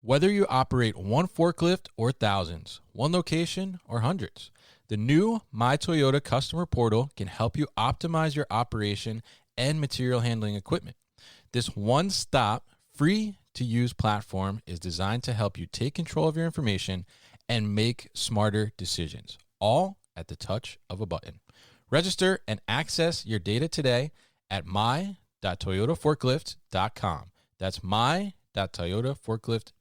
Whether you operate one forklift or thousands, one location or hundreds, the new My Toyota customer portal can help you optimize your operation and material handling equipment. This one-stop, free-to-use platform is designed to help you take control of your information and make smarter decisions, all at the touch of a button. Register and access your data today at my.toyotaforklift.com. That's my.toyotaforklift.com.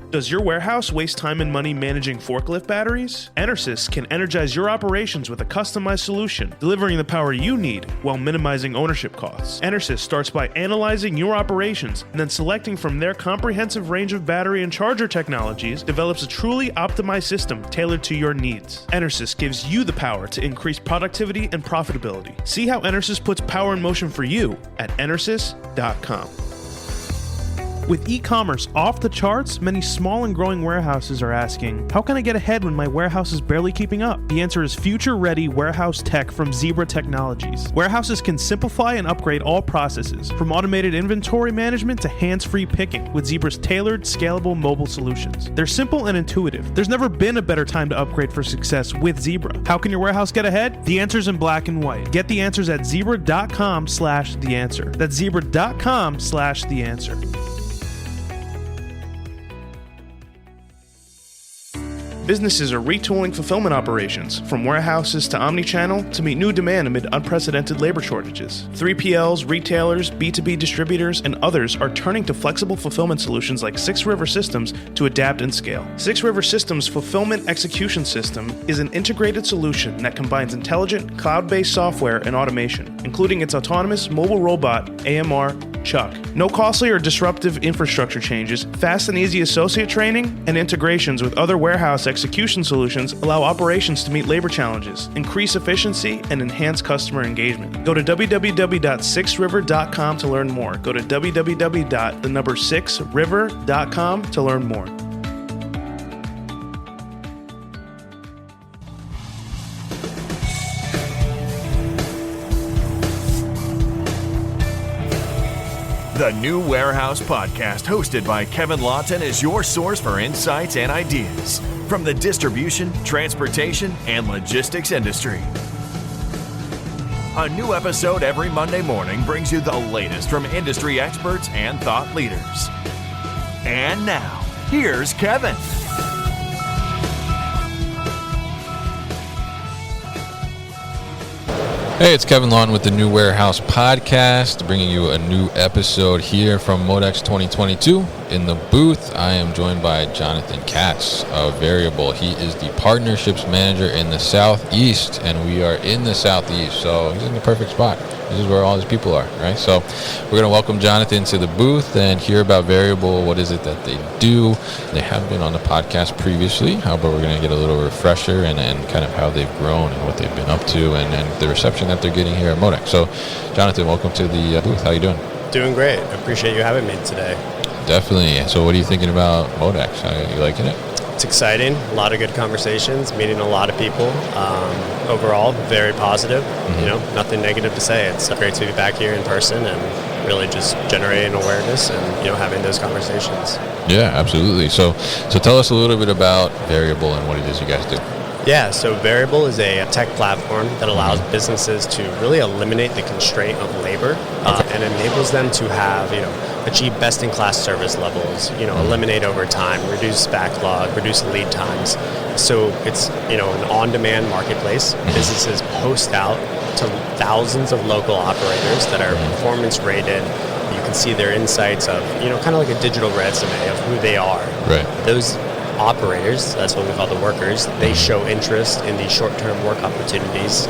Does your warehouse waste time and money managing forklift batteries? Enersys can energize your operations with a customized solution, delivering the power you need while minimizing ownership costs. Enersys starts by analyzing your operations and then selecting from their comprehensive range of battery and charger technologies, develops a truly optimized system tailored to your needs. Enersys gives you the power to increase productivity and profitability. See how Enersys puts power in motion for you at Enersys.com. With e-commerce off the charts, many small and growing warehouses are asking, how can I get ahead when my warehouse is barely keeping up? The answer is future-ready warehouse tech from Zebra Technologies. Warehouses can simplify and upgrade all processes, from automated inventory management to hands-free picking, with Zebra's tailored, scalable mobile solutions. They're simple and intuitive. There's never been a better time to upgrade for success with Zebra. How can your warehouse get ahead? The answer's in black and white. Get the answers at zebra.com/theanswer. That's zebra.com/theanswer. Businesses are retooling fulfillment operations, from warehouses to omnichannel, to meet new demand amid unprecedented labor shortages. 3PLs, retailers, B2B distributors, and others are turning to flexible fulfillment solutions like 6 River Systems to adapt and scale. 6 River Systems Fulfillment Execution System is an integrated solution that combines intelligent, cloud-based software and automation, including its autonomous mobile robot, AMR, Chuck. No costly or disruptive infrastructure changes, fast and easy associate training, and integrations with other warehouse execution solutions allow operations to meet labor challenges, increase efficiency, and enhance customer engagement. Go to www.6river.com to learn more. Go to www.6river.com to learn more. The New Warehouse Podcast, hosted by Kevin Lawton, is your source for insights and ideas from the distribution, transportation, and logistics industry. A new episode every Monday morning brings you the latest from industry experts and thought leaders. And now, here's Kevin. Hey, it's Kevin Lawton with the New Warehouse Podcast, bringing you a new episode here from MODEX 2022. In the booth, I am joined by Jonathan Katz of Veryable. He is the Partnerships Manager in the Southeast, and we are in the Southeast, so he's in the perfect spot. This is where all these people are, right? So we're going to welcome Jonathan to the booth and hear about Veryable. What is it that they do? They have been on the podcast previously. However, we're going to get a little refresher and kind of how they've grown and what they've been up to and the reception that they're getting here at MODEX. So, Jonathan, welcome to the booth. How you doing? Doing great. I appreciate you having me today. Definitely. So what are you thinking about MODEX? Are you liking it? It's exciting. A lot of good conversations, meeting a lot of people. Overall, very positive. Mm-hmm. Nothing negative to say. It's great to be back here in person and really just generating awareness and, having those conversations. Yeah, absolutely. So tell us a little bit about Veryable and what it is you guys do. Yeah, so Veryable is a tech platform that allows businesses to really eliminate the constraint of labor and enables them to have, achieve best-in-class service levels, eliminate overtime, reduce backlog, reduce lead times. So it's, an on-demand marketplace. Businesses post out to thousands of local operators that are performance rated. You can see their insights of, kind of like a digital resume of who they are. Right. Those operators, that's what we call the workers, they show interest in these short-term work opportunities,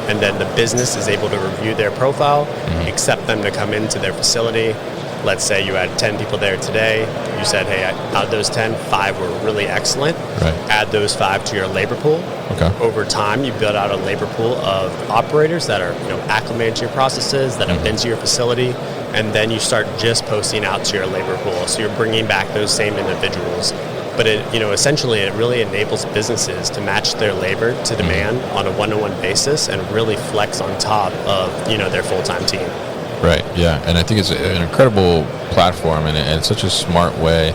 and then the business is able to review their profile, accept them to come into their facility. Let's say you had 10 people there today. You said, hey, out of those 10, 5 were really excellent. Right. Add those 5 to your labor pool. Okay. Over time, you build out a labor pool of operators that are acclimated to your processes, that have been to your facility, and then you start just posting out to your labor pool. So you're bringing back those same individuals. But essentially it really enables businesses to match their labor to demand on a one-to-one basis and really flex on top of, their full-time team. Right, yeah, and I think it's an incredible platform, and it's such a smart way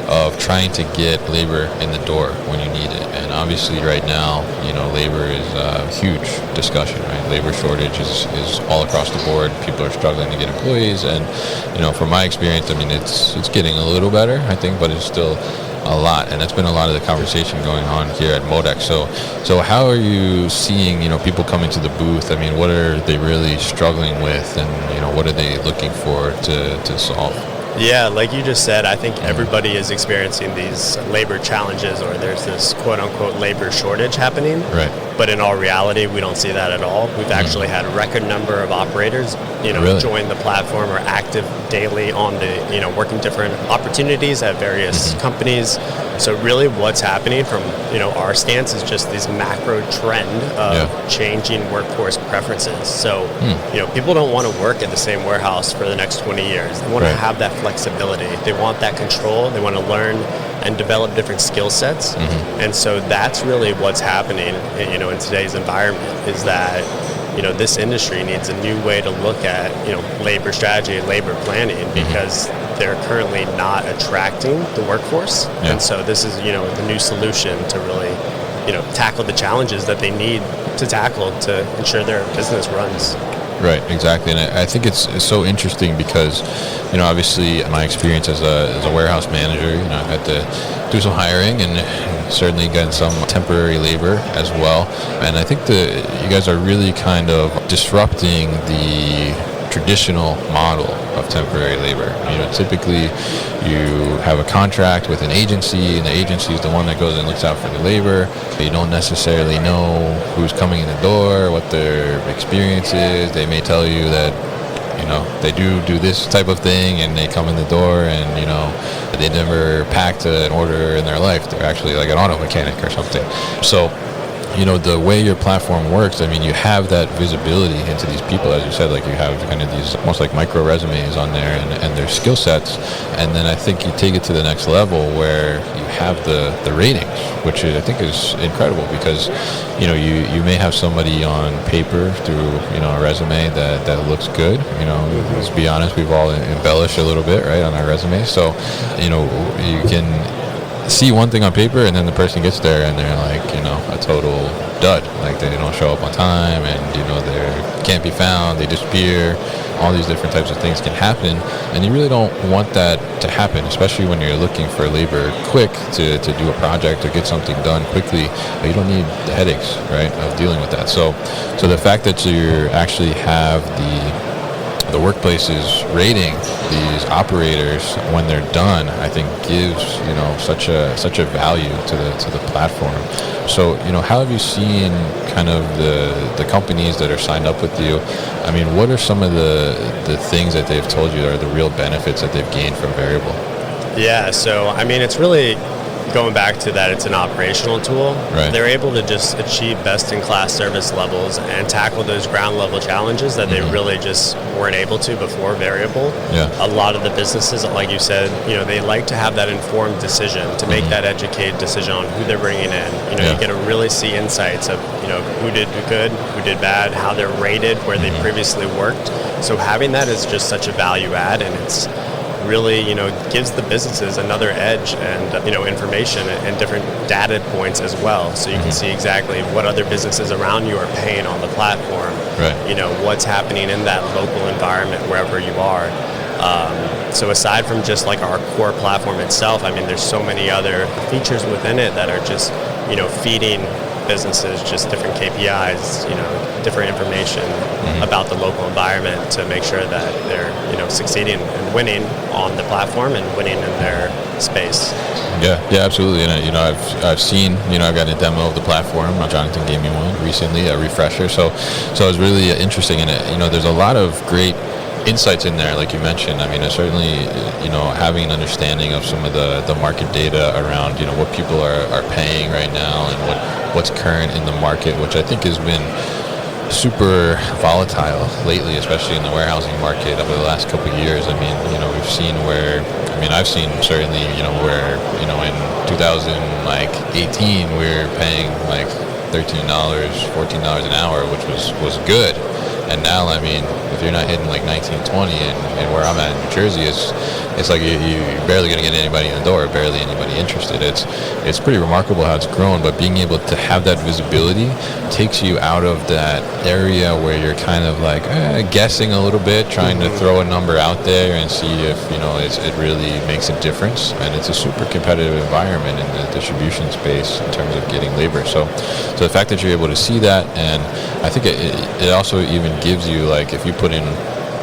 of trying to get labor in the door when you need it. And obviously right now, labor is a huge discussion, right? Labor shortage is all across the board. People are struggling to get employees, and from my experience, I mean, it's getting a little better, I think, but it's still a lot, and that's been a lot of the conversation going on here at MODEX. So how are you seeing, people coming to the booth? I mean, what are they really struggling with, and what are they looking for to solve? Yeah, like you just said, I think everybody is experiencing these labor challenges, or there's this quote-unquote labor shortage happening. Right. But in all reality, we don't see that at all. We've actually had a record number of operators, Really? join the platform or active daily on the, working different opportunities at various companies. So really what's happening from, our stance is just this macro trend of changing workforce preferences. So, people don't want to work at the same warehouse for the next 20 years. They want to have that flexibility. They want that control. They want to learn and develop different skill sets. And so that's really what's happening, in today's environment, is that, this industry needs a new way to look at, labor strategy and labor planning, because they're currently not attracting the workforce. And so this is, the new solution to really, tackle the challenges that they need to tackle to ensure their business runs. Right, exactly, and I think it's so interesting because, obviously my experience as a warehouse manager, I've had to do some hiring and certainly gotten some temporary labor as well, and I think you guys are really kind of disrupting the traditional model of temporary labor. Typically you have a contract with an agency, and the agency is the one that goes and looks out for the labor. You don't necessarily know who's coming in the door, what their experience is. They may tell you that they do this type of thing, and they come in the door and they never packed an order in their life. They're actually like an auto mechanic or something. So the way your platform works, I mean, you have that visibility into these people, as you said, like you have kind of these almost like micro resumes on there and their skill sets. And then I think you take it to the next level where you have the ratings, which I think is incredible, because, you may have somebody on paper through, a resume that looks good. Let's be honest, we've all embellished a little bit, right, on our resume. So, you can see one thing on paper, and then the person gets there and they're like, a total dud. Like, they don't show up on time, and they can't be found, they disappear. All these different types of things can happen, and you really don't want that to happen, especially when you're looking for labor quick to do a project or get something done quickly. But you don't need the headaches, right, of dealing with that. So the fact that you actually have the workplaces rating these operators when they're done, I think gives such a value to the platform. So how have you seen kind of the companies that are signed up with you? I mean, what are some of the things that they've told you are the real benefits that they've gained from Veryable? Yeah, so I mean, it's really going back to that, it's an operational tool. Right. They're able to just achieve best-in-class service levels and tackle those ground-level challenges that they really just weren't able to before Veryable. Yeah. A lot of the businesses, like you said, they like to have that informed decision, to make that educated decision on who they're bringing in. You get to really see insights of, who did good, who did bad, how they're rated, where they previously worked. So having that is just such a value add, and it's really, gives the businesses another edge and, information and different data points as well. So you can see exactly what other businesses around you are paying on the platform. Right. What's happening in that local environment wherever you are. So aside from just like our core platform itself, I mean, there's so many other features within it that are just, feeding businesses just different KPIs, different information about the local environment to make sure that they're, succeeding and winning on the platform and winning in their space. Yeah, absolutely. And I've seen, I've gotten a demo of the platform. Jonathan gave me one recently, a refresher. So it's really interesting, and there's a lot of great insights in there, like you mentioned. I mean, it's certainly, having an understanding of some of the market data around, what people are paying right now and what's current in the market, which I think has been super volatile lately, especially in the warehousing market over the last couple of years. I mean, we've seen where, I've seen certainly, where, in 2018 we were paying like $13, $14 an hour, which was good. And now, I mean, if you're not hitting like 19, 20, and where I'm at in New Jersey, it's like you're barely going to get anybody in the door, barely anybody interested. It's pretty remarkable how it's grown, but being able to have that visibility takes you out of that area where you're kind of like guessing a little bit, trying to throw a number out there and see if, you know, it really makes a difference. And it's a super competitive environment in the distribution space in terms of getting labor. So the fact that you're able to see that, and I think it also even gives you, like, if you put in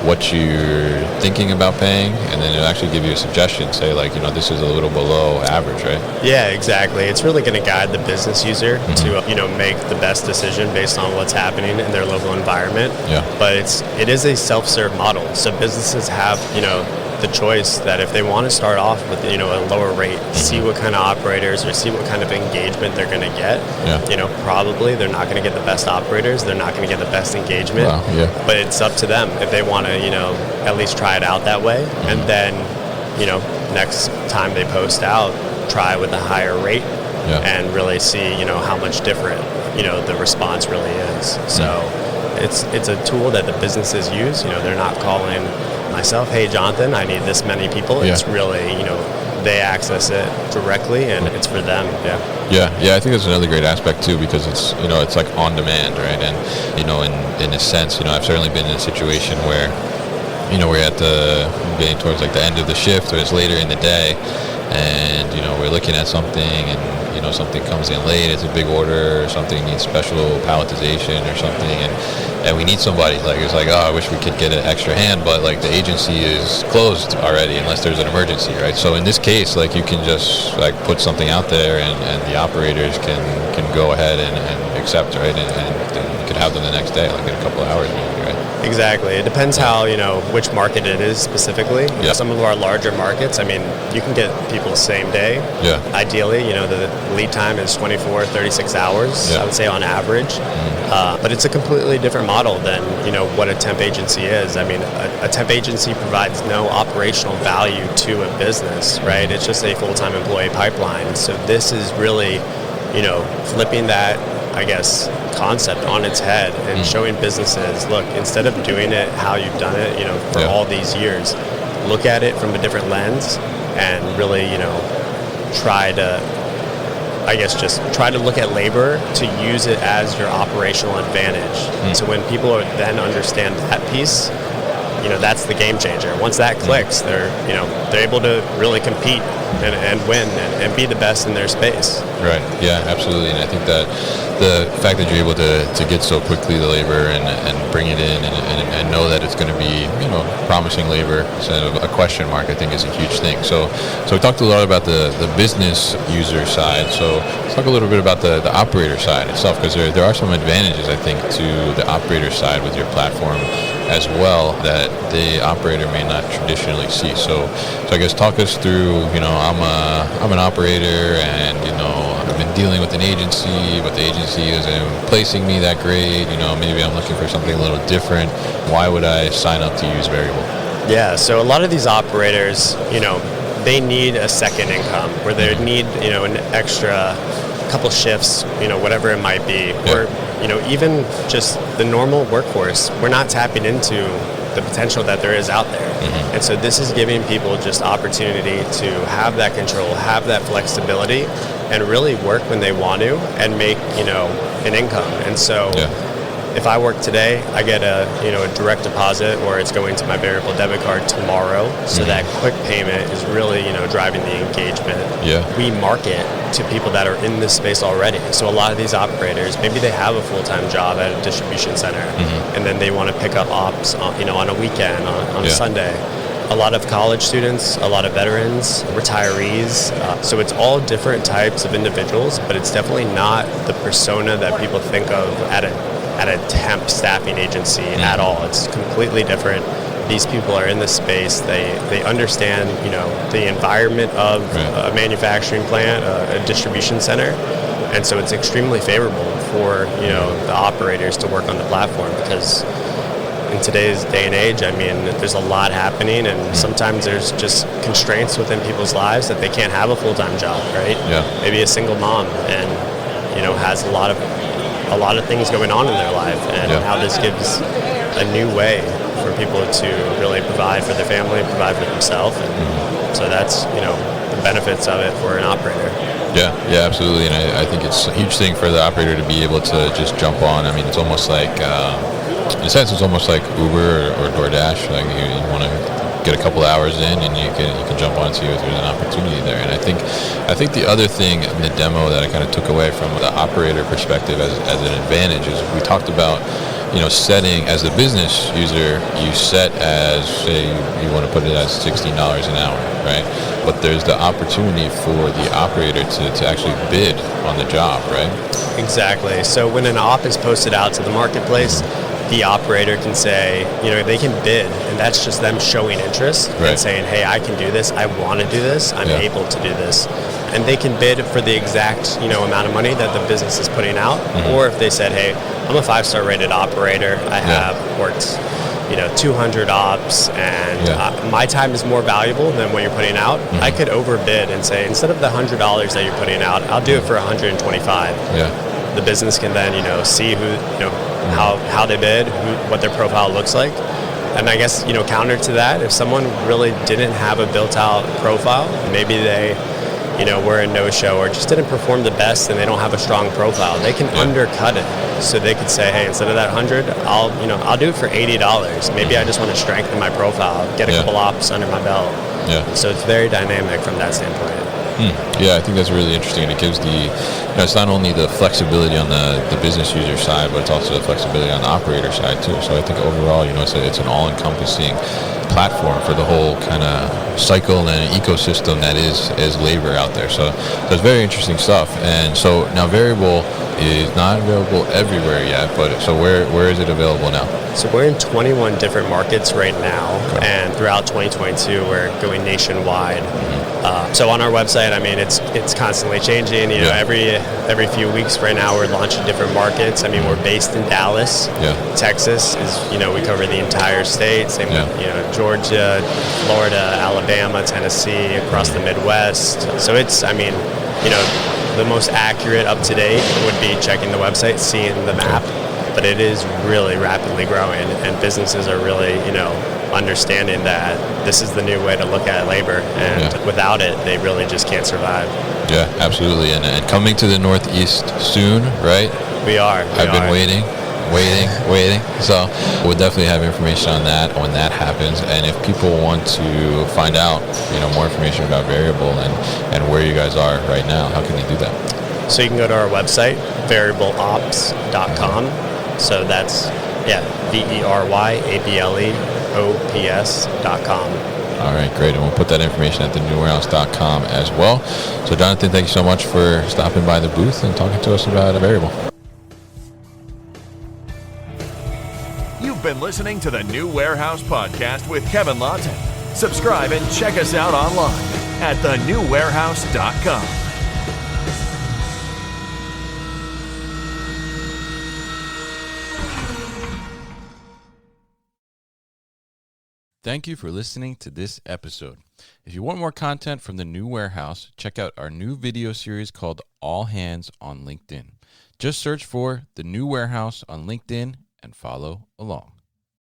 what you're thinking about paying, and then it'll actually give you a suggestion, say, like, you know, this is a little below average, right? Yeah, exactly. It's really going to guide the business user to, you know, make the best decision based on what's happening in their local environment. Yeah. But it is a self-serve model. So businesses have, you know, the choice that if they want to start off with, you know, a lower rate, see what kind of operators or see what kind of engagement they're going to get. Yeah. You know, probably they're not going to get the best operators. They're not going to get the best engagement. Wow, yeah. But it's up to them if they want to, you know, at least try it out that way. And then, you know, next time they post out, try with a higher rate and really see, you know, how much different, you know, the response really is. So it's a tool that the businesses use. You know, they're not calling myself, hey, Jonathan, I need this many people. It's really, you know, they access it directly and it's for them. Yeah, I think that's another great aspect too, because it's, you know, it's like on demand, right? And, you know, in a sense, you know, I've certainly been in a situation where, you know, we're getting towards like the end of the shift, or it's later in the day, and, you know, we're looking at something, and, you know, something comes in late, it's a big order, or something needs special palletization or something, and we need somebody. Like, it's like, oh, I wish we could get an extra hand, but like the agency is closed already unless there's an emergency, right? So in this case, like, you can just like put something out there, and the operators can go ahead and accept, right? And you could have them the next day, like in a couple of hours maybe, right? Exactly. It depends how, you know, which market it is specifically. Yeah. Some of our larger markets, I mean, you can get people same day. Yeah. Ideally, you know, the lead time is 24, 36 hours, I would say on average. But it's a completely different model than, you know, what a temp agency is. I mean, a temp agency provides no operational value to a business, right? It's just a full-time employee pipeline. So this is really, you know, flipping that, I guess, concept on its head and showing businesses, look, instead of doing it how you've done it, you know, for all these years, look at it from a different lens and really, you know, try to look at labor to use it as your operational advantage. So when people then understand that piece, you know, that's the game changer. Once that clicks, they're able to really compete and win and be the best in their space. Right. Yeah, absolutely. And I think that the fact that you're able to get so quickly the labor and bring it in and know that it's going to be, you know, promising labor instead of a question mark, I think is a huge thing. So we talked a lot about the business user side. So let's talk a little bit about the operator side itself, because there are some advantages, I think, to the operator side with your platform as well that the operator may not traditionally see. So I guess talk us through, you know, I'm an operator, and, you know, I've been dealing with an agency, but the agency isn't placing me that great. You know, maybe I'm looking for something a little different. Why would I sign up to use Veryable? Yeah, so a lot of these operators, you know, they need a second income where they need, you know, an extra couple shifts, you know, whatever it might be, or, you know, even just the normal workforce. We're not tapping into the potential that there is out there. And so this is giving people just opportunity to have that control, have that flexibility, and really work when they want to and make, you know, an income. And so if I work today, I get a direct deposit, or it's going to my Veryable debit card tomorrow. So that quick payment is really, you know, driving the engagement. We market to people that are in this space already. So a lot of these operators, maybe they have a full-time job at a distribution center, and then they want to pick up ops, you know, on a weekend, on a Sunday. A lot of college students, a lot of veterans, retirees. So it's all different types of individuals, but it's definitely not the persona that people think of at a temp staffing agency at all. It's completely different. These people are in this space. They understand, you know, the environment of a manufacturing plant, a distribution center, and so it's extremely favorable for, you know, the operators to work on the platform, because in today's day and age, I mean, there's a lot happening, and sometimes there's just constraints within people's lives that they can't have a full-time job, right? Maybe a single mom, and, you know, has a lot of a lot of things going on in their life, and how this gives a new way for people to really provide for their family, provide for themselves. And so that's, the benefits of it for an operator. Yeah, absolutely. And I think it's a huge thing for the operator to be able to just jump on. I mean, it's almost like, in a sense, it's almost like Uber or DoorDash. Like you want to get a couple hours in, and you can jump on and see if there's an opportunity there. And I think the other thing in the demo that I kind of took away from the operator perspective as an advantage is we talked about, setting as a business user, you set as, say, you want to put it as $16 an hour, right? But there's the opportunity for the operator to actually bid on the job, right? Exactly. So when an op is posted out to the marketplace, the operator can say, they can bid, and that's just them showing interest and saying, hey, I can do this, I want to do this, I'm able to do this. And they can bid for the exact, amount of money that the business is putting out. Or if they said, hey, I'm a 5-star rated operator, I have worked, 200 ops, and my time is more valuable than what you're putting out. I could overbid and say, instead of the $100 that you're putting out, I'll do it for $125. The business can then, see who, how they bid, what their profile looks like. And I guess, counter to that, if someone really didn't have a built-out profile, maybe they, were a no-show or just didn't perform the best and they don't have a strong profile, they can undercut it. So they could say, hey, instead of that 100, I'll do it for $80. Maybe I just want to strengthen my profile, get a couple ops under my belt. So it's very dynamic from that standpoint. Yeah, I think that's really interesting. It gives it's not only the flexibility on the business user side, but it's also the flexibility on the operator side too. So I think overall, it's an all-encompassing platform for the whole kind of cycle and ecosystem that is labor out there. So it's very interesting stuff. And so now Veryable is not available everywhere yet, but so where is it available now? So we're in 21 different markets right now, and throughout 2022, we're going nationwide. So on our website, I mean, it's constantly changing. Every few weeks right now, we're launching different markets. I mean, we're based in Dallas. Texas is, we cover the entire state. Same with, Georgia, Florida, Alabama, Tennessee, across the Midwest. So it's, the most accurate, up to date would be checking the website, seeing the map. But it is really rapidly growing, and businesses are really, understanding that this is the new way to look at labor, and without it, they really just can't survive. Yeah, absolutely. And coming to the Northeast soon, right? We are. I've been waiting. So we'll definitely have information on that when that happens. And if people want to find out, more information about Veryable and where you guys are right now, how can they do that? So you can go to our website, veryableops.com. So that's, veryableops.com. All right, great. And we'll put that information at thenewwarehouse.com as well. So Jonathan, thank you so much for stopping by the booth and talking to us about Veryable. You've been listening to the New Warehouse Podcast with Kevin Lawton. Subscribe and check us out online at thenewwarehouse.com. Thank you for listening to this episode. If you want more content from the New Warehouse, check out our new video series called All Hands on LinkedIn. Just search for the New Warehouse on LinkedIn and follow along.